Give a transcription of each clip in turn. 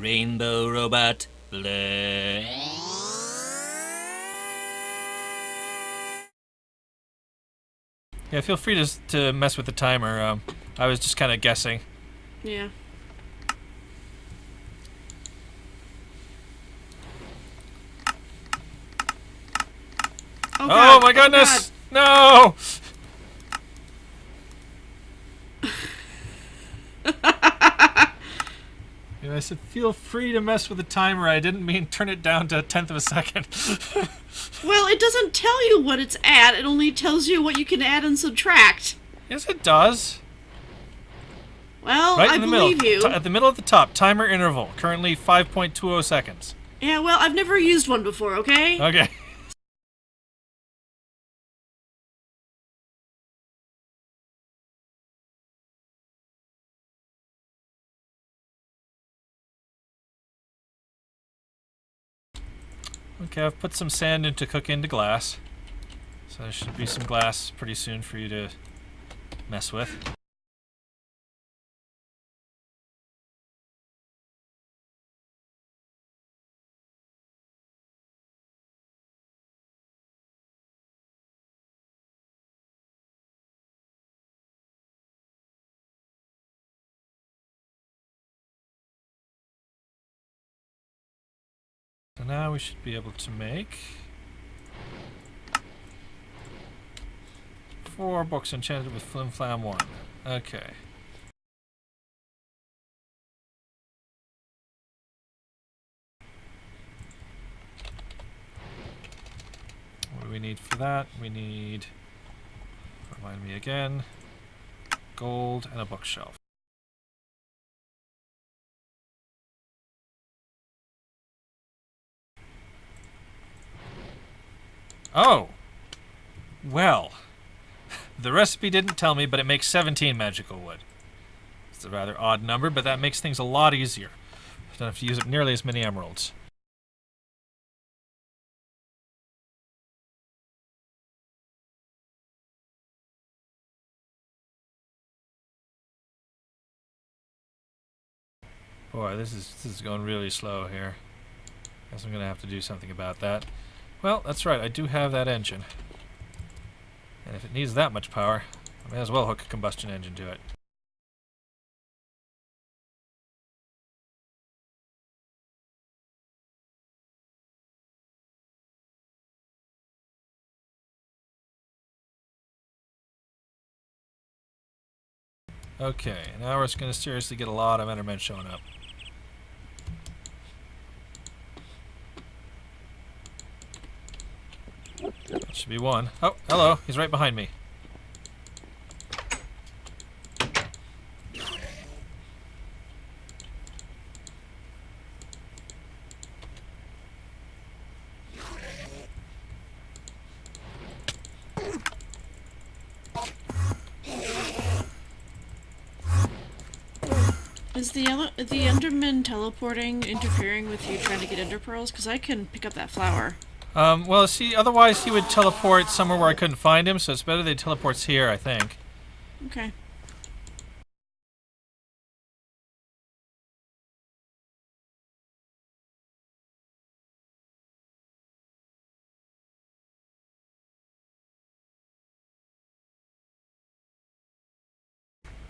Rainbow robot. Bleh. Yeah, feel free to mess with the timer. I was just kind of guessing. Yeah. Oh my goodness! No! I said, feel free to mess with the timer. I didn't mean turn it down to 1/10 of a second. Well, it doesn't tell you what it's at. It only tells you what you can add and subtract. Yes, it does. Well, Right I in the believe middle. you. At the middle at the top, timer interval. Currently 5.20 seconds. Yeah, well, I've never used one before, okay? Okay. Okay, I've put some sand in to cook into glass. So there should be some glass pretty soon for you to mess with. So now we should be able to make 4 books enchanted with Flim Flam 1. Okay. What do we need for that? We need, remind me again, gold and a bookshelf. Oh! Well, the recipe didn't tell me, but it makes 17 magical wood. It's a rather odd number, but that makes things a lot easier. I don't have to use up nearly as many emeralds. Boy, this is going really slow here. Guess I'm gonna have to do something about that. Well, that's right, I do have that engine. And if it needs that much power, I may as well hook a combustion engine to it. Okay, now we're just gonna seriously get a lot of endermen showing up. That should be one. Oh, hello, he's right behind me. Is the Enderman teleporting interfering with you trying to get Ender Pearls? Because I can pick up that flower. Well, see, otherwise he would teleport somewhere where I couldn't find him, so it's better that he teleports here, I think. Okay.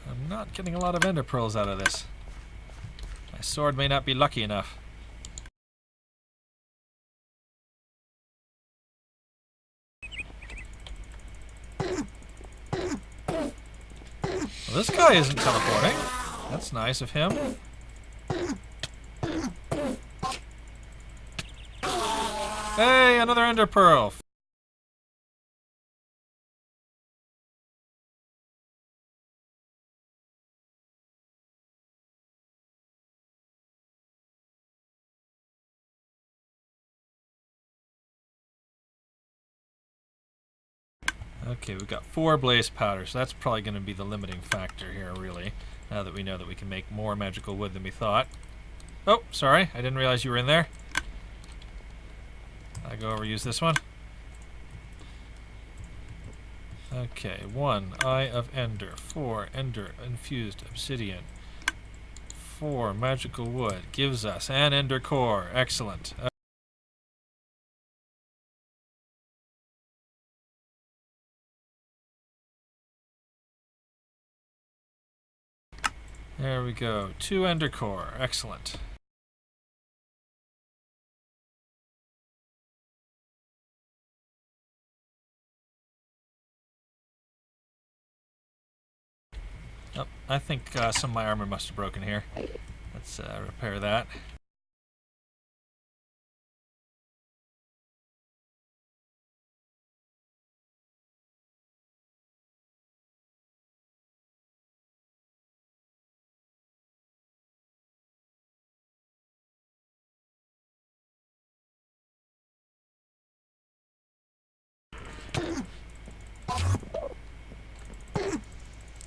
I'm not getting a lot of ender pearls out of this. My sword may not be lucky enough. Well, this guy isn't teleporting. That's nice of him. Hey, another ender pearl. Okay, we've got 4 blaze powder, so that's probably going to be the limiting factor here, really. Now that we know that we can make more magical wood than we thought. Oh, sorry, I didn't realize you were in there. I go over, use this one. Okay, 1 Eye of Ender, 4 Ender-Infused obsidian, 4 magical wood gives us an ender core. Excellent. There we go. 2 ender core. Excellent. Oh, I think some of my armor must have broken here. Let's repair that.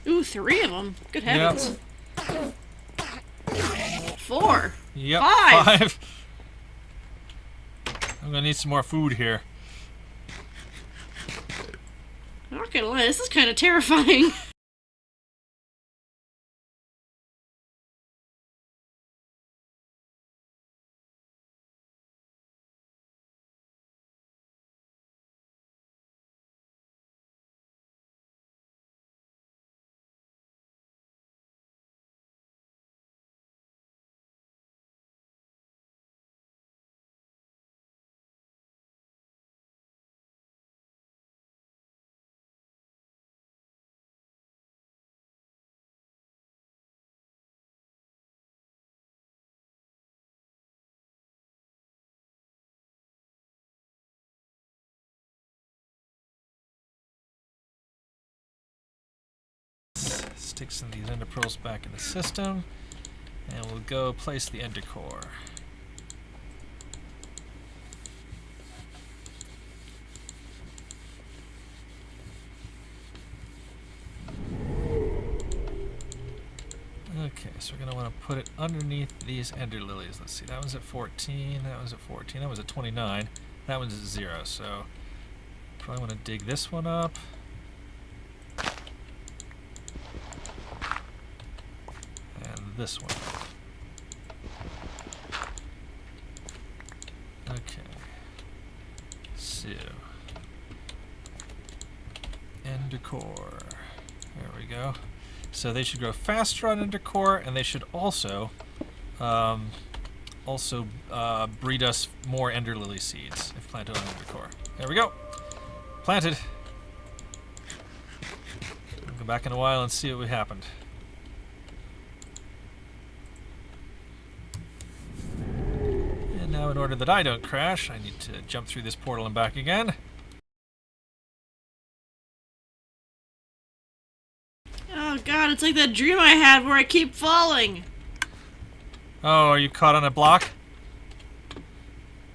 Ooh, 3 of them. Good heavens. Yep. 4. Yep. 5. I'm gonna need some more food here. I'm not gonna lie, this is kind of terrifying. Stick some of these ender pearls back in the system, and we'll go place the ender core. Okay, so we're going to want to put it underneath these ender lilies. Let's see, that one's at 14, that one's at 14, that was at 29, that one's at 0, so probably want to dig this one up. And this one. Okay. So, ender core. There we go. So they should grow faster on ender core, and they should also breed us more ender lily seeds if planted on ender core. There we go. Planted. We'll go back in a while and see what happened. And now, in order that I don't crash, I need to jump through this portal and back again. Oh god, it's like that dream I had where I keep falling. Oh, are you caught on a block?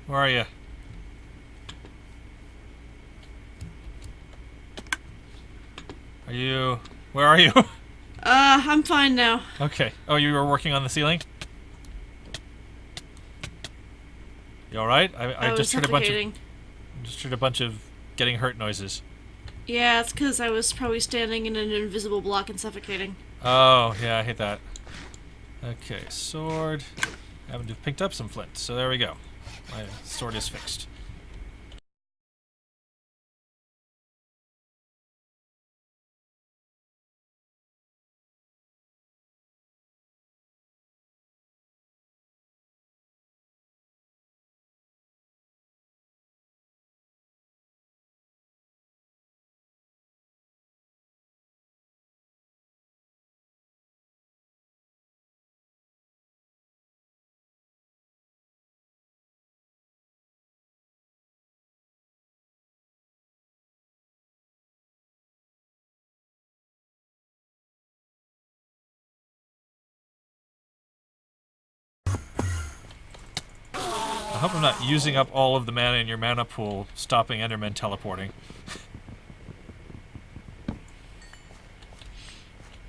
Where are you? Are you... Where are you? I'm fine now. Okay. Oh, you were working on the ceiling? You alright? I just heard a bunch of... Just heard a bunch of getting hurt noises. Yeah, it's because I was probably standing in an invisible block and suffocating. Oh, yeah, I hate that. Okay, sword. I haven't picked up some flint, so there we go. My sword is fixed. I hope I'm not using up all of the mana in your mana pool, stopping endermen teleporting.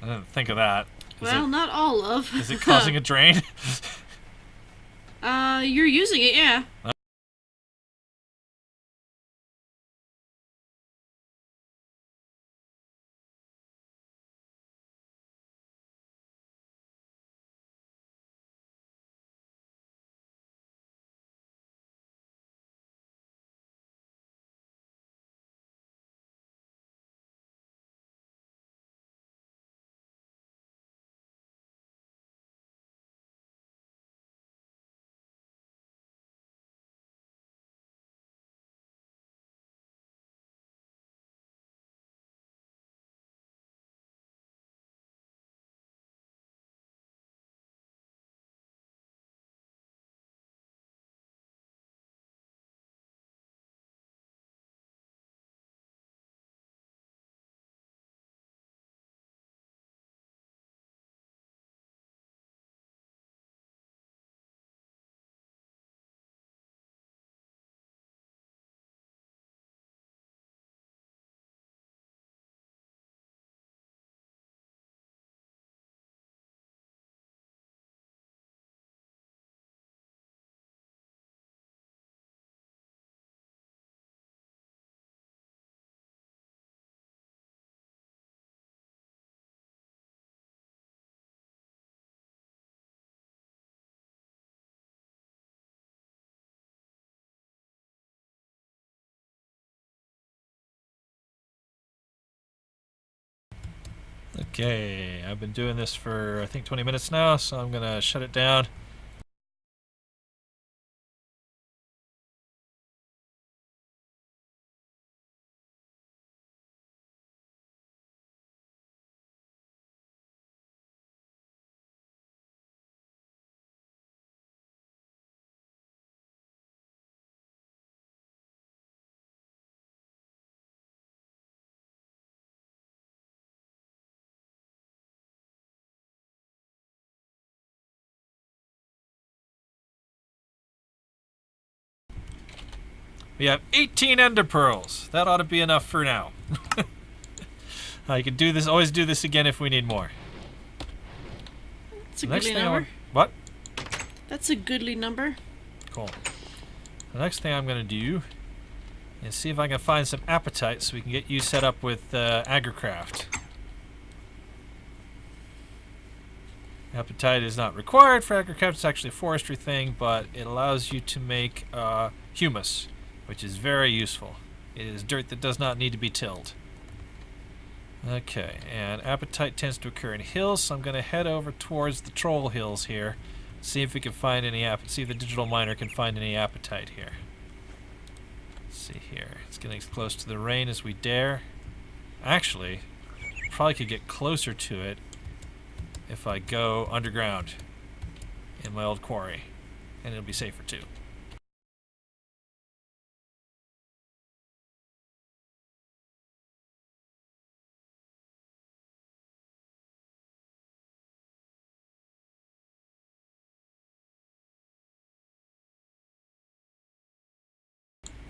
I didn't think of that. Well, not all of. Is it causing a drain? You're using it, yeah. Okay, I've been doing this for I think 20 minutes now, so I'm gonna shut it down. We have 18 ender pearls. That ought to be enough for now. I can do this. Always do this again if we need more. That's a goodly number. What? That's a goodly number. Cool. The next thing I'm going to do is see if I can find some apatite so we can get you set up with Agricraft. Apatite is not required for Agricraft. It's actually a forestry thing, but it allows you to make humus, which is very useful. It is dirt that does not need to be tilled. Okay, and apatite tends to occur in hills, so I'm going to head over towards the troll hills here, see if we can find any see if the digital miner can find any apatite here. Let's see here. It's getting as close to the rain as we dare. Actually, probably could get closer to it if I go underground in my old quarry, and it'll be safer too.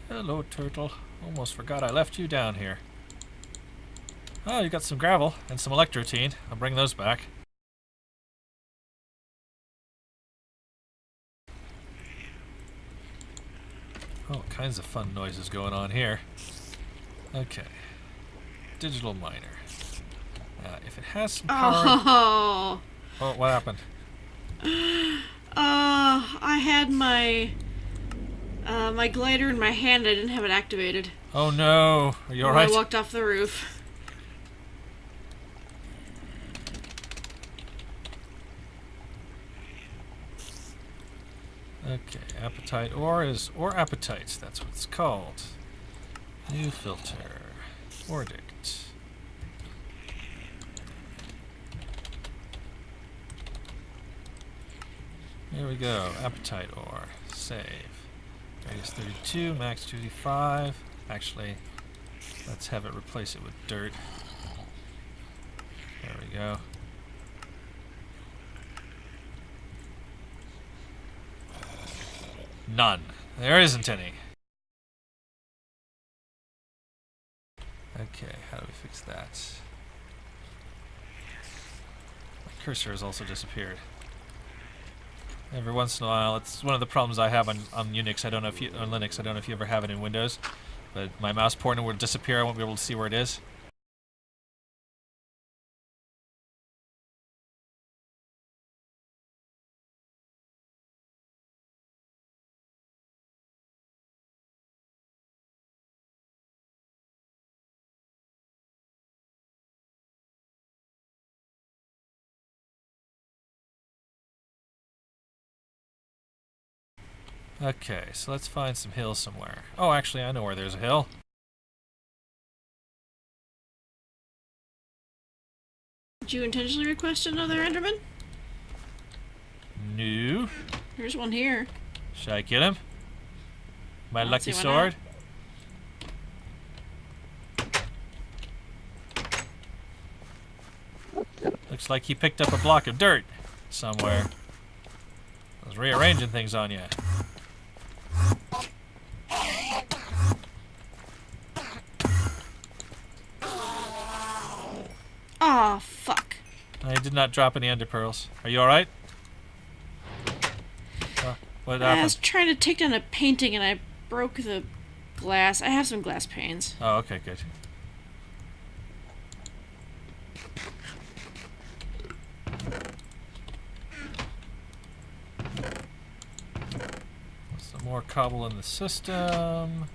Hello, turtle. Almost forgot I left you down here. Oh, you got some gravel and some electrotine. I'll bring those back. All kinds of fun noises going on here. Okay. Digital miner. If it has some power... Oh! Oh, what happened? I had my my glider in my hand. I didn't have it activated. Oh no! Are you alright? I walked off the roof. Okay, apatite ore is or apatite. That's what it's called. New filter. Ordict. Here we go. Apatite ore. Save. Radius 32, max 2d5. Actually, let's have it replace it with dirt. There we go. None. There isn't any. Okay, how do we fix that? My cursor has also disappeared. Every once in a while, it's one of the problems I have on Unix. I don't know if you on Linux. I don't know if you ever have it in Windows, but my mouse pointer would disappear. I won't be able to see where it is. Okay, so let's find some hills somewhere. Oh, actually, I know where there's a hill. Did you intentionally request another Enderman? No. There's one here. Should I get him? My lucky see why sword? Looks like he picked up a block of dirt somewhere. I was rearranging things on you. Aw, fuck. I did not drop any ender pearls. Are you alright? What I happened? was trying to take down a painting and I broke the glass. I have some glass panes. Oh, okay, good. Some more cobble in the system.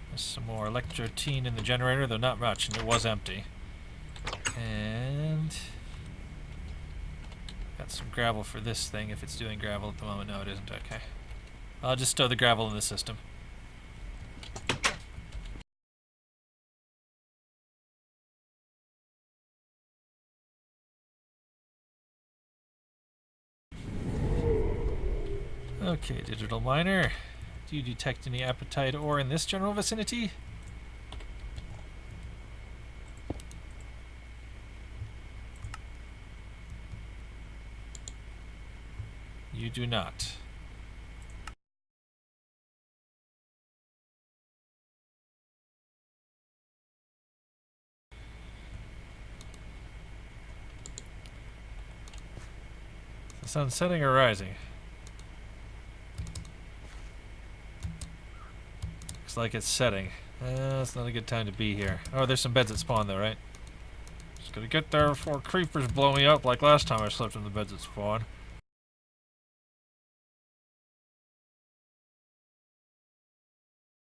There's some more electrotine in the generator, though not much, and it was empty. And got some gravel for this thing if it's doing gravel at the moment. No, it isn't. Okay. I'll just stow the gravel in the system. Okay, digital miner. Do you detect any apatite ore in this general vicinity? You do not. The sun setting or rising? Looks like it's setting. It's not a good time to be here. Oh, there's some beds at spawn though, right? Just gotta get there before creepers blow me up like last time I slept in the beds at spawn.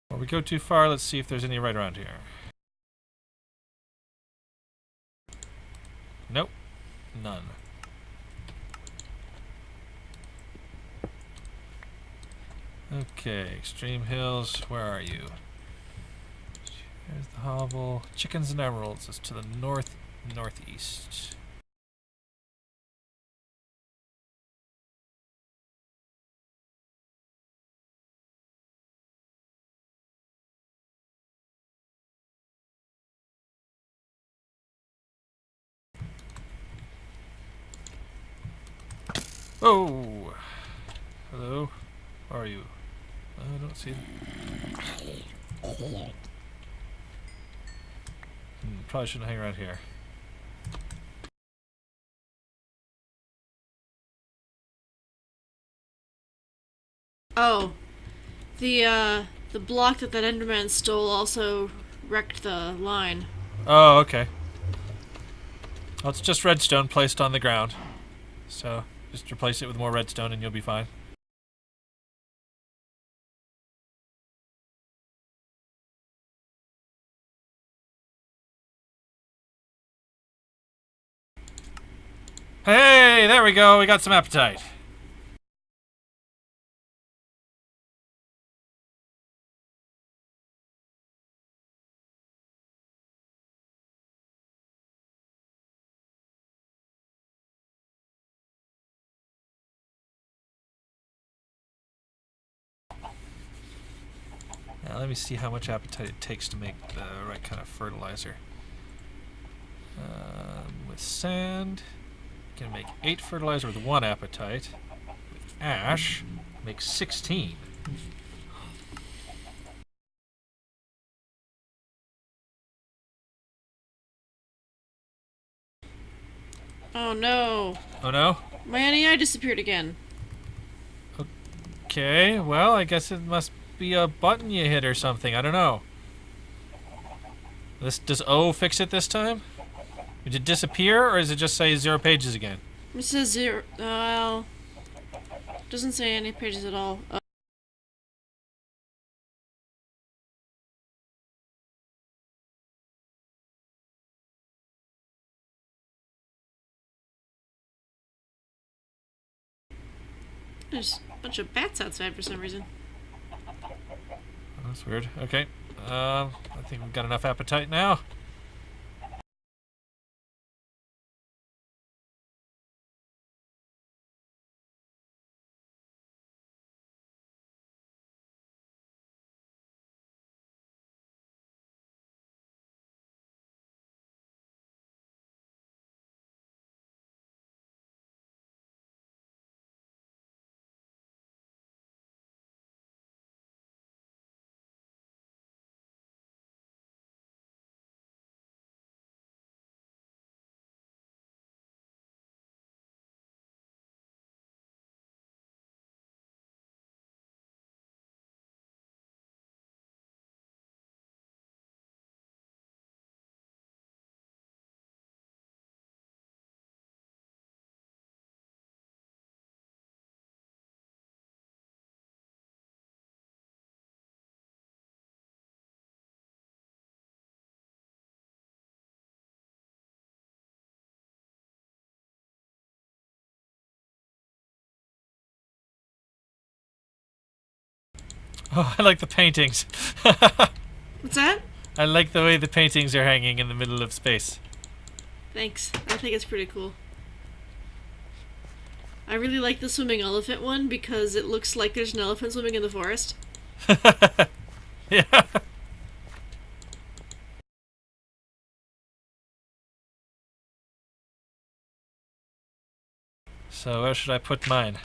Before we go too far, let's see if there's any right around here. Nope. None. Okay, Extreme Hills, where are you? There's the hovel. Chickens and Emeralds is to the northeast. Oh! Hello? Where are you? I don't see them. Probably shouldn't hang around here. Oh, the block that Enderman stole also wrecked the line. Oh, okay. Well, it's just redstone placed on the ground. So, just replace it with more redstone and you'll be fine. Hey, there we go. We got some apatite. Now let me see how much apatite it takes to make the right kind of fertilizer. With sand, you can make 8 fertilizer with 1 apatite. With ash, make 16. Oh no. Oh no? My NEI disappeared again. Okay, well, I guess it must be a button you hit or something. I don't know. Does O fix it this time? Did it disappear, or does it just say 0 pages again? It says 0. Well, doesn't say any pages at all. There's a bunch of bats outside for some reason. Oh, that's weird. Okay. I think we've got enough apatite now. Oh, I like the paintings. What's that? I like the way the paintings are hanging in the middle of space. Thanks. I think it's pretty cool. I really like the swimming elephant one because it looks like there's an elephant swimming in the forest. Yeah. So where should I put mine?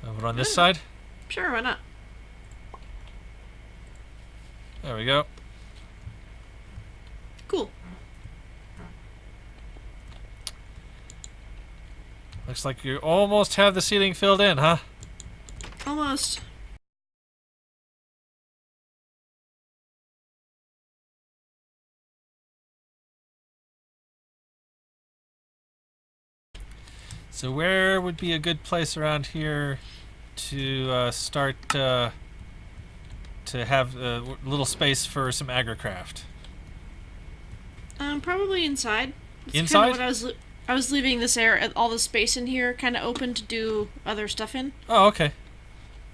Over on this side? Sure, why not? There we go. Cool. Looks like you almost have the ceiling filled in, huh? Almost. So where would be a good place around here to start to have a little space for some Agricraft? Probably inside. That's Inside? Kind of what I was leaving this area, all the space in here, kind of open to do other stuff in. Oh, okay.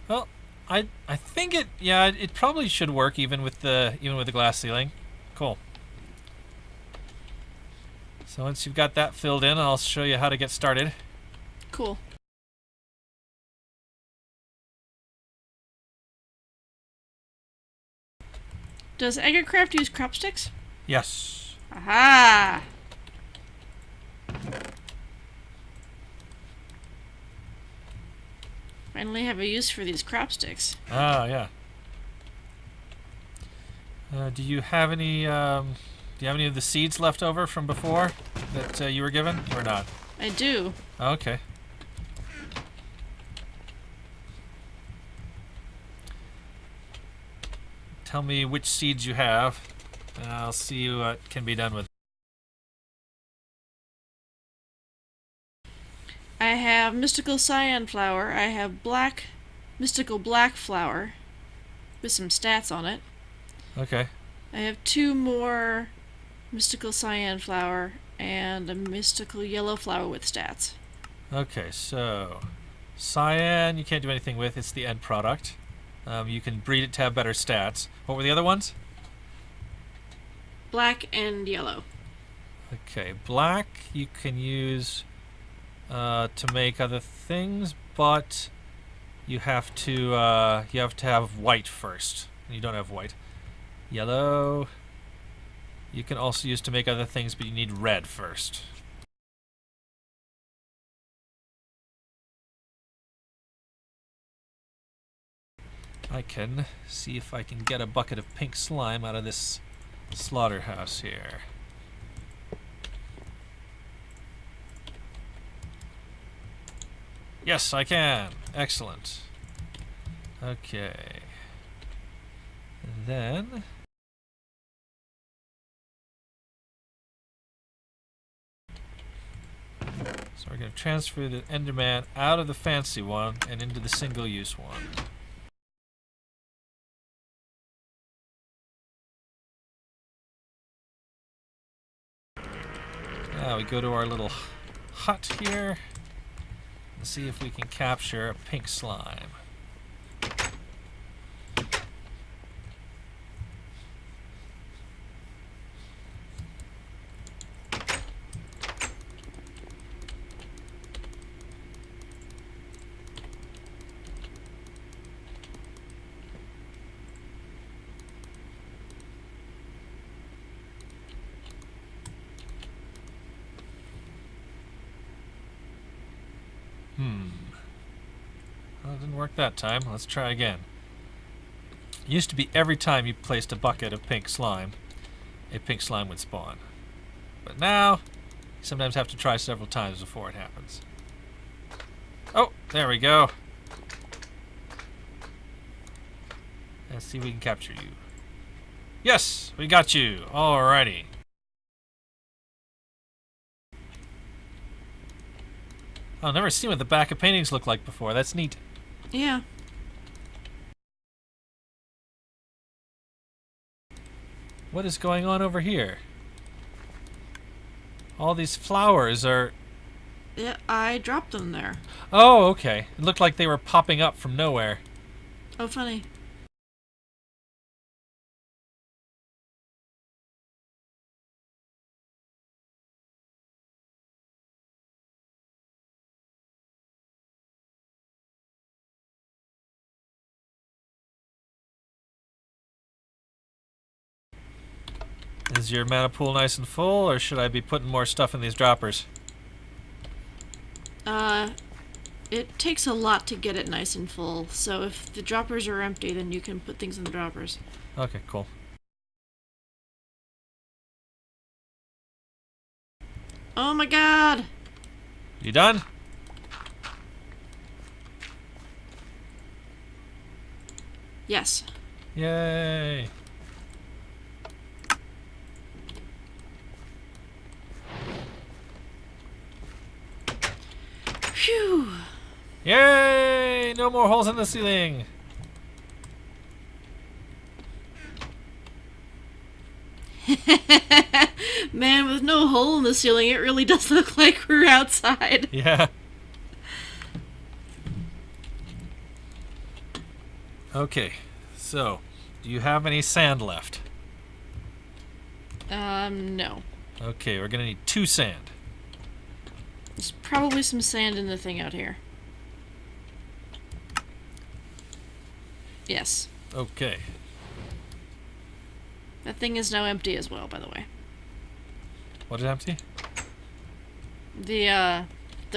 Well, I think it probably should work even with the glass ceiling. Cool. So once you've got that filled in, I'll show you how to get started. Cool. Does Agricraft use crop sticks? Yes. Aha! Finally have a use for these crop sticks. Ah, yeah. Do you have any of the seeds left over from before that you were given, or not? I do. Okay. Tell me which seeds you have, and I'll see what can be done with. I have mystical cyan flower. I have mystical black flower with some stats on it. Okay. I have 2 more mystical cyan flower and a mystical yellow flower with stats. Okay, so cyan you can't do anything with. It's the end product. You can breed it to have better stats. What were the other ones? Black and yellow. Okay, black you can use to make other things, but you have to have white first. You don't have white. Yellow you can also use to make other things, but you need red first. I can see if I can get a bucket of pink slime out of this slaughterhouse here. Yes, I can. Excellent. Okay. And then so we're going to transfer the Enderman out of the fancy one and into the single-use one. Now we go to our little hut here and see if we can capture a pink slime. Well, it didn't work that time. Let's try again. It used to be every time you placed a bucket of pink slime, a pink slime would spawn. But now, you sometimes have to try several times before it happens. Oh, there we go. Let's see if we can capture you. Yes, we got you. Alrighty. I've never seen what the back of paintings look like before. That's neat. Yeah. What is going on over here? All these flowers are... Yeah, I dropped them there. Oh, okay. It looked like they were popping up from nowhere. Oh, funny. Is your mana pool nice and full, or should I be putting more stuff in these droppers? It takes a lot to get it nice and full, so if the droppers are empty, then you can put things in the droppers. Okay, cool. Oh my god! You done? Yes. Yay! Phew! Yay! No more holes in the ceiling! Man, with no hole in the ceiling, it really does look like we're outside. Yeah. Okay, so, do you have any sand left? No. Okay, we're gonna need 2 sand. There's probably some sand in the thing out here. Yes. Okay. That thing is now empty as well, by the way. What is empty? The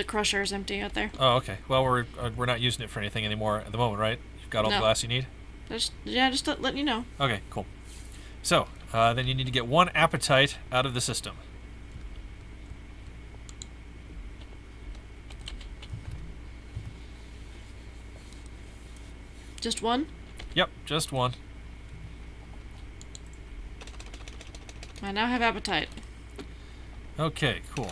crusher is empty out there. Oh, okay. Well, we're not using it for anything anymore at the moment, right? You've got all the No. glass you need? Just letting you know. Okay, cool. So, then you need to get 1 apatite out of the system. Just one? Yep, just 1. I now have Apatite. Okay, cool.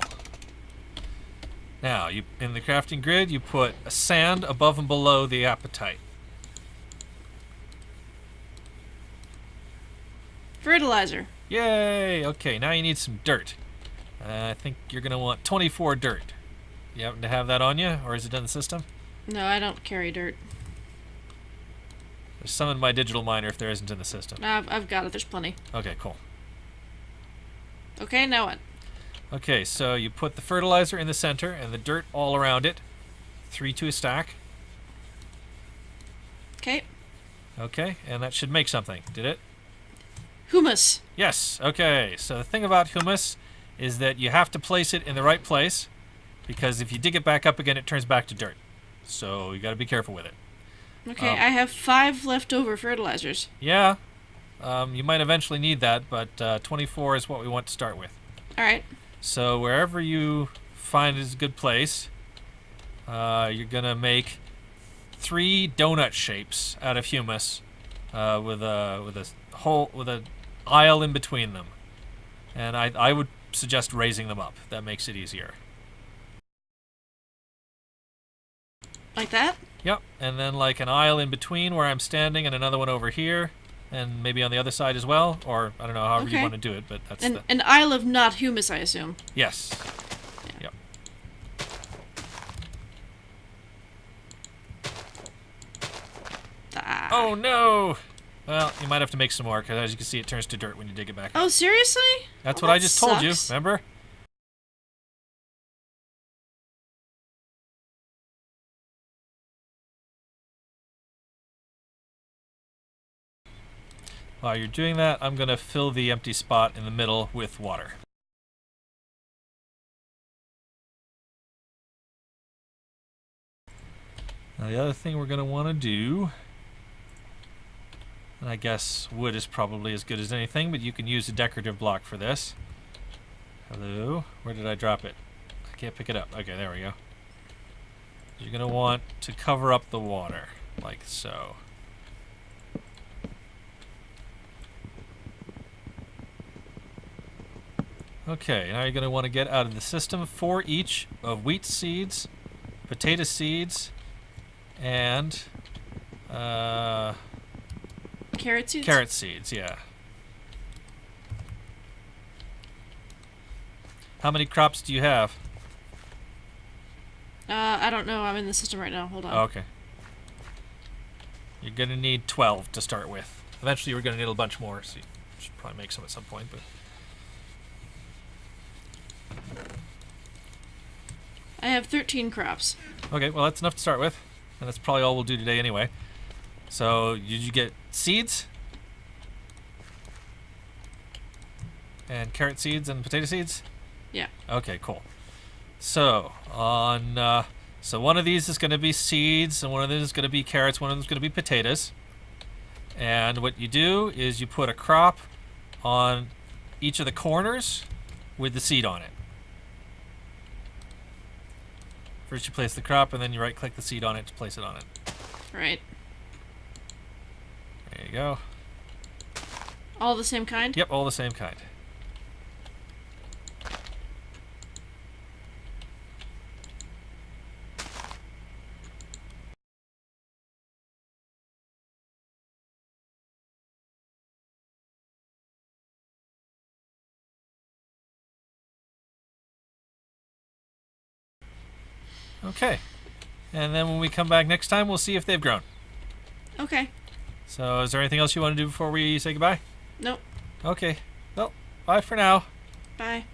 Now, you in the crafting grid, you put a sand above and below the apatite. Fertilizer. Yay! Okay, now you need some dirt. I think you're going to want 24 dirt. You happen to have that on you, or is it in the system? No, I don't carry dirt. There's some in my digital miner if there isn't in the system. I've got it. There's plenty. Okay, cool. Okay, now what? Okay, so you put the fertilizer in the center and the dirt all around it. 3 to a stack. Okay. Okay, and that should make something. Did it? Humus. Yes. Okay, so the thing about humus is that you have to place it in the right place, because if you dig it back up again, it turns back to dirt. So you got to be careful with it. Okay, I have 5 leftover fertilizers. Yeah, you might eventually need that, but 24 is what we want to start with. Alright. So wherever you find is a good place, you're gonna make 3 donut shapes out of humus, with a aisle in between them, and I would suggest raising them up. That makes it easier. Like that? Yep, and then like an aisle in between where I'm standing, and another one over here, and maybe on the other side as well, or I don't know, however you Okay. want to do it, but that's An aisle of not humus, I assume. Yes. Yeah. Yep. Ah. Oh no! Well, you might have to make some more, because as you can see, it turns to dirt when you dig it back up. Oh, seriously? That's Well, what I that just told you, sucks. remember? While you're doing that, I'm going to fill the empty spot in the middle with water. Now the other thing we're going to want to do, and I guess wood is probably as good as anything, but you can use a decorative block for this. Hello? Where did I drop it? I can't pick it up. Okay, there we go. You're going to want to cover up the water, like so. Okay, now you're going to want to get out of the system 4 each of wheat seeds, potato seeds, and Carrot seeds? carrot seeds, yeah. How many crops do you have? I don't know. I'm in the system right now. Hold on. Oh, okay. You're going to need 12 to start with. Eventually you're going to need a bunch more, so you should probably make some at some point. But I have 13 crops. okay, well that's enough to start with. And that's probably all we'll do today anyway. So, did you get seeds? And carrot seeds and potato seeds? Yeah. Okay, cool. So, so one of these is going to be seeds, and one of these is going to be carrots, one of them is going to be potatoes. And what you do is you put a crop on each of the corners with the seed on it. First you place the crop, and then you right-click the seed on it to place it on it. Right. There you go. All the same kind? Yep, all the same kind. Okay. And then when we come back next time, we'll see if they've grown. Okay. So is there anything else you want to do before we say goodbye? Nope. Okay. Well, bye for now. Bye.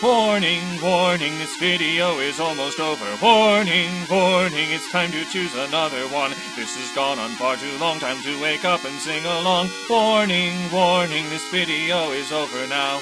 Warning, warning, this video is almost over. Warning, warning, it's time to choose another one. This has gone on far too long, time to wake up and sing along. Warning, warning, this video is over now.